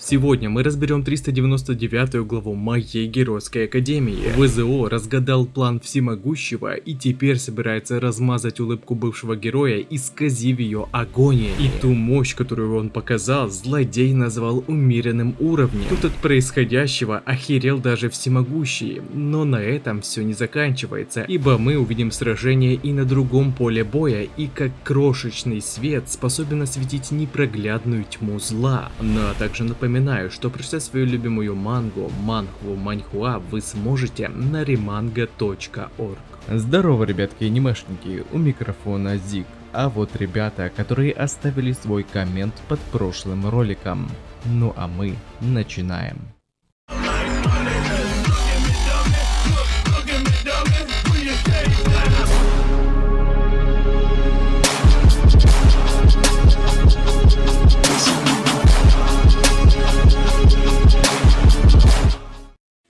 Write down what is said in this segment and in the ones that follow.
Сегодня мы разберем 399 главу моей геройской академии. ВЗО разгадал план всемогущего и теперь собирается размазать улыбку бывшего героя, исказив ее агонией. И ту мощь, которую он показал, злодей назвал умеренным уровнем. Тут от происходящего охерел даже всемогущий. Но на этом все не заканчивается, ибо мы увидим сражение и на другом поле боя, и как крошечный свет способен осветить непроглядную тьму зла. Ну а также напоминаю, что прочитать свою любимую манхву Маньхуа вы сможете на remanga.org. Здорово, ребятки анимешники, у микрофона Зик. А вот ребята, которые оставили свой коммент под прошлым роликом. Ну а мы начинаем.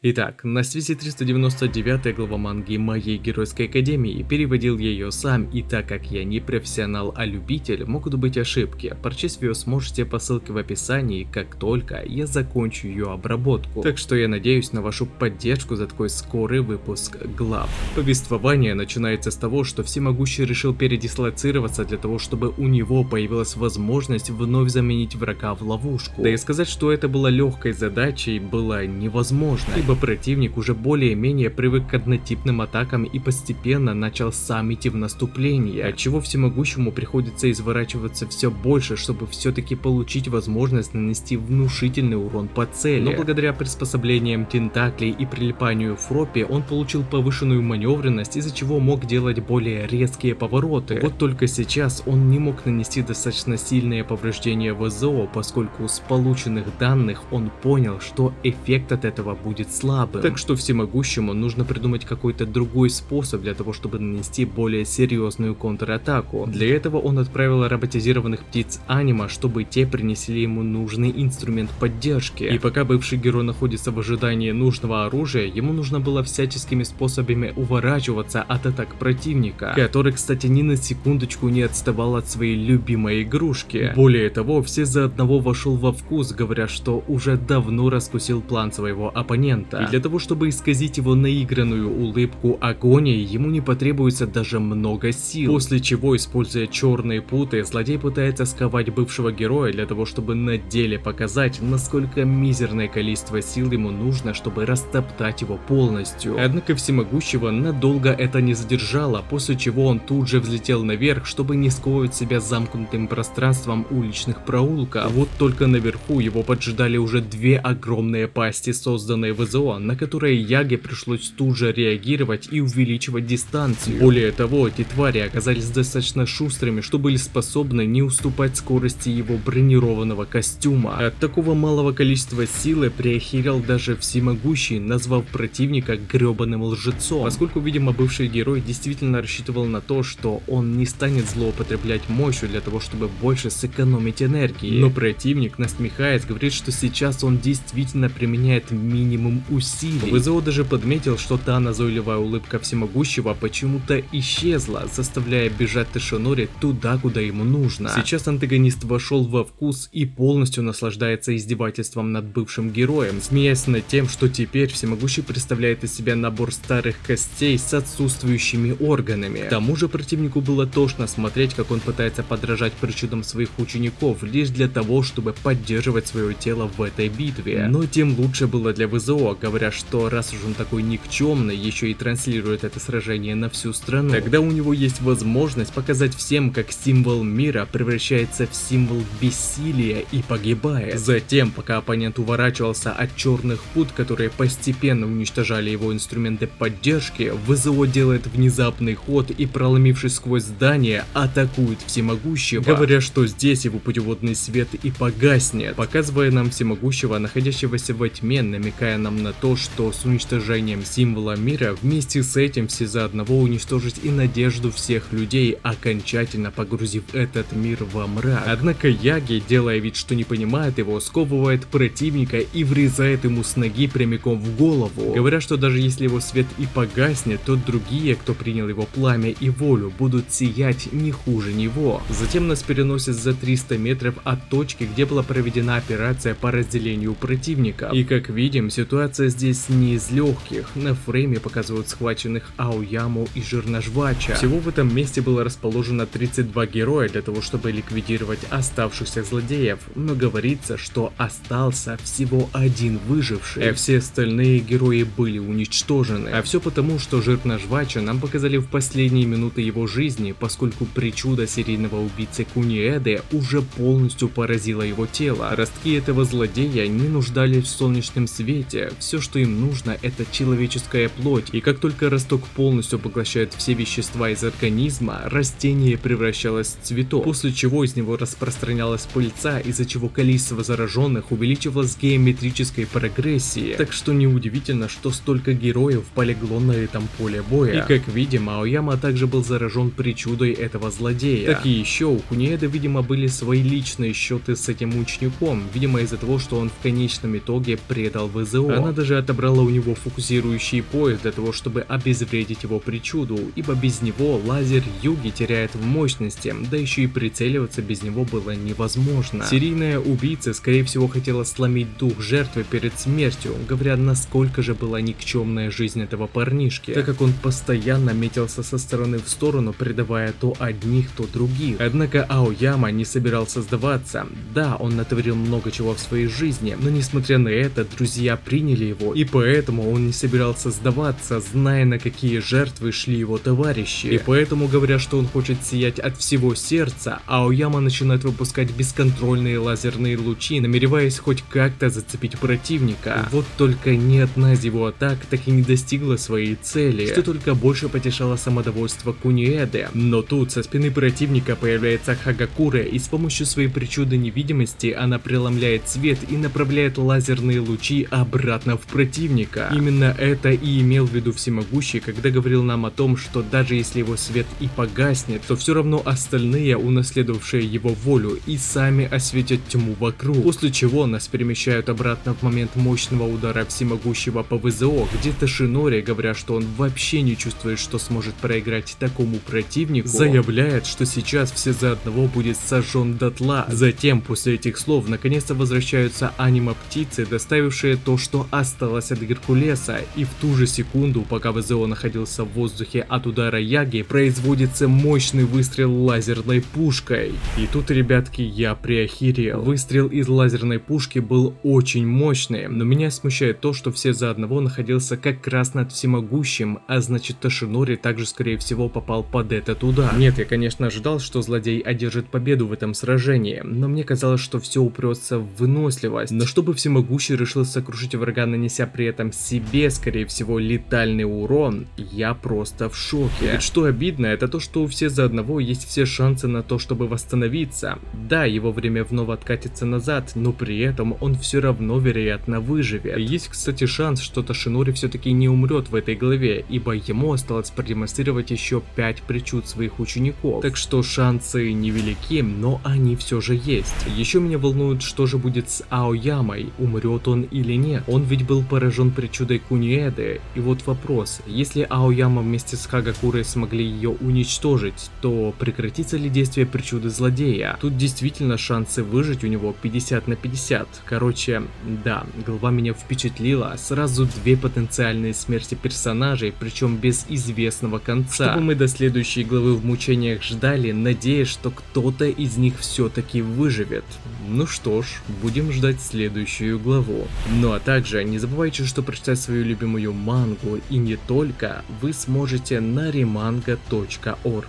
Итак, на связи 399 глава манги моей геройской академии. Переводил я ее сам, и так как я не профессионал, а любитель, могут быть ошибки. Прочесть ее сможете по ссылке в описании, как только я закончу ее обработку. Так что я надеюсь на вашу поддержку за такой скорый выпуск глав. Повествование начинается с того, что всемогущий решил передислоцироваться для того, чтобы у него появилась возможность вновь заменить врага в ловушку. Да и сказать, что это было легкой задачей, было невозможно, ибо противник уже более-менее привык к однотипным атакам и постепенно начал сам идти в наступление, отчего всемогущему приходится изворачиваться все больше, чтобы все-таки получить возможность нанести внушительный урон по цели. Но благодаря приспособлениям тентаклей и прилипанию фропи он получил повышенную маневренность, из-за чего мог делать более резкие повороты. Вот только сейчас он не мог нанести достаточно сильные повреждения ВЗО, поскольку с полученных данных он понял, что эффект от этого будет слабым. Так что всемогущему нужно придумать какой-то другой способ для того, чтобы нанести более серьезную контратаку. Для этого он отправил роботизированных птиц анима, чтобы те принесли ему нужный инструмент поддержки. И пока бывший герой находится в ожидании нужного оружия, ему нужно было всяческими способами уворачиваться от атак противника, который, кстати, ни на секундочку не отставал от своей любимой игрушки. Более того, все за одного вошел во вкус, говоря, что уже давно раскусил план своего оппонента. И для того, чтобы исказить его наигранную улыбку агонии, ему не потребуется даже много сил. После чего, используя черные путы, злодей пытается сковать бывшего героя для того, чтобы на деле показать, насколько мизерное количество сил ему нужно, чтобы растоптать его полностью. Однако всемогущего надолго это не задержало, после чего он тут же взлетел наверх, чтобы не сковывать себя замкнутым пространством уличных проулков. Вот только наверху его поджидали уже две огромные пасти, созданные ВЗО, на которые Яге пришлось тут же реагировать и увеличивать дистанцию. Более того, эти твари оказались достаточно шустрыми, что были способны не уступать скорости его бронированного костюма. От такого малого количества силы приохерел даже всемогущий, назвав противника гребаным лжецом, поскольку, видимо, бывший герой действительно рассчитывал на то, что он не станет злоупотреблять мощью для того, чтобы больше сэкономить энергии. Но противник, насмехаясь, говорит, что сейчас он действительно применяет минимум усилий. ВЗО даже подметил, что та назойливая улыбка всемогущего почему-то исчезла, заставляя бежать Тошинори туда, куда ему нужно. Сейчас антагонист вошел во вкус и полностью наслаждается издевательством над бывшим героем, смеясь над тем, что теперь всемогущий представляет из себя набор старых костей с отсутствующими органами. К тому же противнику было тошно смотреть, как он пытается подражать причудам своих учеников лишь для того, чтобы поддерживать свое тело в этой битве. Но тем лучше было для ВЗО, говоря, что раз уж он такой никчемный, еще и транслирует это сражение на всю страну, тогда у него есть возможность показать всем, как символ мира превращается в символ бессилия и погибает. Затем, пока оппонент уворачивался от черных пут, которые постепенно уничтожали его инструменты поддержки, ВЗО делает внезапный ход и, проломившись сквозь здание, атакует всемогущего, говоря, что здесь его путеводный свет и погаснет, показывая нам всемогущего, находящегося во тьме, намекая нам на именно то, что с уничтожением символа мира вместе с этим все заодно уничтожить и надежду всех людей, окончательно погрузив этот мир во мрак. Однако Яги, делая вид, что не понимает его, сковывает противника и врезает ему с ноги прямиком в голову, говоря, что даже если его свет и погаснет, то другие, кто принял его пламя и волю, будут сиять не хуже него. Затем нас переносят за 300 метров от точки, где была проведена операция по разделению противника. И как видим, ситуация здесь не из легких. На фрейме показывают схваченных Аояму и Жирножвача. Всего в этом месте было расположено 32 героя для того, чтобы ликвидировать оставшихся злодеев, но говорится, что остался всего один выживший, а все остальные герои были уничтожены. А все потому, что Жирножвача нам показали в последние минуты его жизни, поскольку причуда серийного убийцы Куниэды уже полностью поразила его тело. Ростки этого злодея не нуждались в солнечном свете, все, что им нужно, это человеческая плоть, и как только росток полностью поглощает все вещества из организма, растение превращалось в цветок, после чего из него распространялась пыльца, из-за чего количество зараженных увеличивалось в геометрической прогрессии. Так что неудивительно, что столько героев полегло на этом поле боя. И как видим, Аояма также был заражен причудой этого злодея. Так и еще у Куниэды, видимо, были свои личные счеты с этим учеником, видимо из-за того, что он в конечном итоге предал ВЗО. Она даже отобрала у него фокусирующий пояс для того, чтобы обезвредить его причуду, ибо без него лазер Юги теряет в мощности, да еще и прицеливаться без него было невозможно. Серийная убийца, скорее всего, хотела сломить дух жертвы перед смертью, говоря, насколько же была никчемная жизнь этого парнишки, так как он постоянно метился со стороны в сторону, предавая то одних, то других. Однако Аояма не собирался сдаваться. Да, он натворил много чего в своей жизни, но несмотря на это, друзья приняли его, и поэтому он не собирался сдаваться, зная, на какие жертвы шли его товарищи. И поэтому, говоря, что он хочет сиять от всего сердца, Аояма начинает выпускать бесконтрольные лазерные лучи, намереваясь хоть как-то зацепить противника. Вот только ни одна из его атак так и не достигла своей цели, что только больше потешало самодовольство Куниэды. Но тут со спины противника появляется Хагакура, и с помощью своей причуды невидимости она преломляет свет и направляет лазерные лучи обратно в противника. Именно это и имел в виду Всемогущий, когда говорил нам о том, что даже если его свет и погаснет, то все равно остальные, унаследовавшие его волю, и сами осветят тьму вокруг. После чего нас перемещают обратно в момент мощного удара Всемогущего по ВЗО, где Тошинори, говоря, что он вообще не чувствует, что сможет проиграть такому противнику, заявляет, что сейчас все за одного будет сожжен дотла. Затем, после этих слов, наконец-то возвращаются анима-птицы, доставившие то, что осталось от Геркулеса, и в ту же секунду, пока ВЗО находился в воздухе от удара Яги, производится мощный выстрел лазерной пушкой. И тут, ребятки, я приохерел. Выстрел из лазерной пушки был очень мощный, но меня смущает то, что все за одного находился как раз над Всемогущим, а значит Тошинори также скорее всего попал под этот удар. Нет, я конечно ожидал, что злодей одержит победу в этом сражении, но мне казалось, что все упрется в выносливость. Но чтобы Всемогущий решил сокрушить врага, нанеся при этом себе, скорее всего, летальный урон, я просто в шоке. Ведь что обидно, это то, что у всех за одного есть все шансы на то, чтобы восстановиться. Да, его время вновь откатится назад, но при этом он все равно вероятно выживет. Есть, кстати, шанс, что Тошинори все-таки не умрет в этой главе, ибо ему осталось продемонстрировать еще 5 причуд своих учеников. Так что шансы невелики, но они все же есть. Еще меня волнует, что же будет с Аоямой, умрет он или нет. Он ведь был поражен причудой Куниэды. И вот вопрос, если Аояма вместе с Хагакурой смогли ее уничтожить, то прекратится ли действие причуды злодея? Тут действительно шансы выжить у него 50 на 50. Короче, да, глава меня впечатлила. Сразу 2 потенциальные смерти персонажей, причем без известного конца. Чтобы мы до следующей главы в мучениях ждали, надеясь, что кто-то из них все-таки выживет. Ну что ж, будем ждать следующую главу. Ну а также не забывайте, что прочитать свою любимую мангу и не только вы сможете на remanga.org.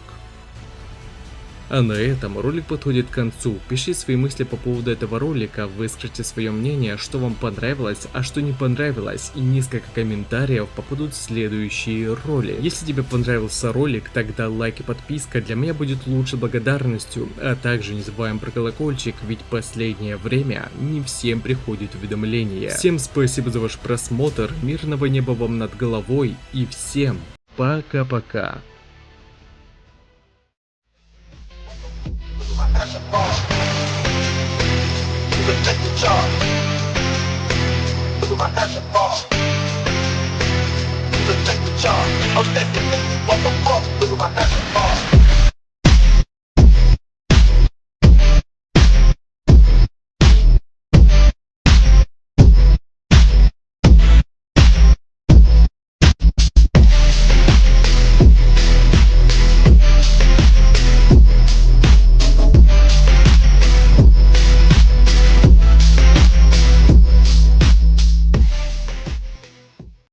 А на этом ролик подходит к концу. Пишите свои мысли по поводу этого ролика, выскажите свое мнение, что вам понравилось, а что не понравилось, и несколько комментариев попадут в следующие роли. Если тебе понравился ролик, тогда лайк и подписка для меня будет лучшей благодарностью, а также не забываем про колокольчик, ведь последнее время не всем приходит уведомления. Всем спасибо за ваш просмотр, мирного неба вам над головой и всем пока-пока. Take the charge. Look at my action bar. Take the charge. I'm taking it. What the fuck? Look at my action bar.